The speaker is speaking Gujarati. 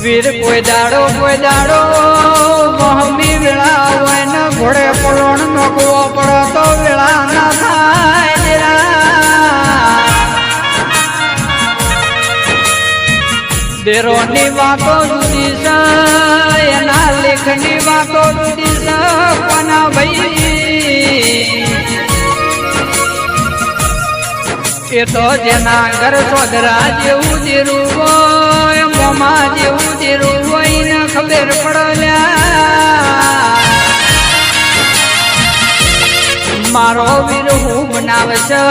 વીર કોઈ દાડો મોહમી વેળા હોય ને ઘોડે પલોણ નોકવો પડે તો વેળા ના થાય દેરોની વાતો જુદી છે એના લેખની વાતો જુદી છે કોના ભાઈ એ તો જેના ઘર સોદરા જેવું દેરું હોય મોમાં જેવું દેરું હોય ને ખબર પડલ્યા મારો વીર હું બનાવશે